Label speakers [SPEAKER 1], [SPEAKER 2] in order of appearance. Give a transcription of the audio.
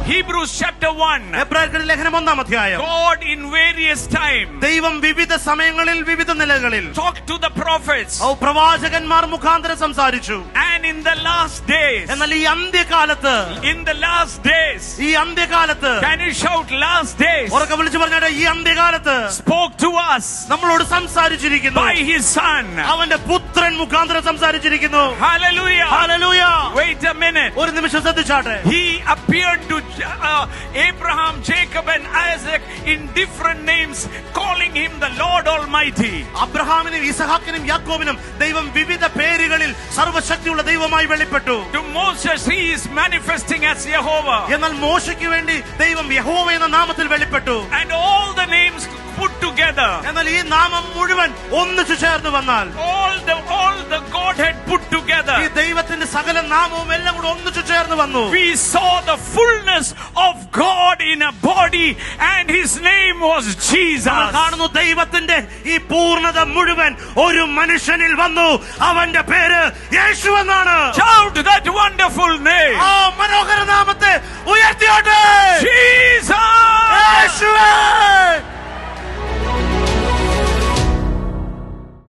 [SPEAKER 1] Hebrews chapter 1.
[SPEAKER 2] എബ്രായർക്കെഴുതിയ ലേഖനം 1-ാം അധ്യായം.
[SPEAKER 1] God in various time
[SPEAKER 2] ദൈവം വിവിധ സമയങ്ങളിൽ വിവിധ നിലകളിൽ
[SPEAKER 1] talked to the prophets.
[SPEAKER 2] പ്രവാചകന്മാർ മുഖാന്തരം സംസാരിച്ചു.
[SPEAKER 1] And in the last days,
[SPEAKER 2] എന്നാൽ ഈ അന്ത്യകാലത്ത്,
[SPEAKER 1] in the last days,
[SPEAKER 2] ഈ അന്ത്യകാലത്ത്,
[SPEAKER 1] can you shout last days?
[SPEAKER 2] ഉറക്കെ വിളിച്ചു പറഞ്ഞാൽ ഈ അന്ത്യകാലത്ത്
[SPEAKER 1] spoke to us
[SPEAKER 2] നമ്മളോട് സംസാരിച്ചിരിക്കുന്നു.
[SPEAKER 1] by his son.
[SPEAKER 2] അവന്റെ പുത്രൻ മുഖാന്തരം സംസാരിച്ചിരിക്കുന്നു.
[SPEAKER 1] Hallelujah.
[SPEAKER 2] Hallelujah.
[SPEAKER 1] Wait a minute.
[SPEAKER 2] ഒരു നിമിഷം ശ്രദ്ധിച്ചാട്ടെ.
[SPEAKER 1] He appeared to Abraham, Jacob and Isaac in different names, calling him the Lord Almighty.
[SPEAKER 2] അബ്രഹാമിനും ഇസഹാക്കിനും യാക്കോബിനും ദൈവം വിവിധ പേരുകളിൽ സർവശക്തിയുള്ള ദൈവമായി വെളിപ്പെട്ടു.
[SPEAKER 1] To Moses he is manifesting as Jehovah.
[SPEAKER 2] എന്നാൽ മോശയ്ക്ക് വേണ്ടി ദൈവം യഹോവ എന്ന നാമത്തിൽ വെളിപ്പെട്ടു.
[SPEAKER 1] And all the names put together,
[SPEAKER 2] എന്നാൽ ഈ നാമം മുഴുവൻ ഒന്നിച്ചു ചേർന്ന് വന്നാൽ,
[SPEAKER 1] all the Godhead put together,
[SPEAKER 2] ഈ ദൈവത്തിന്റെ സകല നാമവും എല്ലാം കൂടെ ഒന്നിച്ചു ചേർന്ന് വന്നു.
[SPEAKER 1] we saw the fullness of God in a body, and his name was Jesus.
[SPEAKER 2] കാണുന്നു ദൈവത്തിന്റെ ഈ പൂർണ്ണത മുഴുവൻ ഒരു മനുഷ്യനിൽ വന്നു. അവന്റെ പേര് യേശു എന്നാണ്.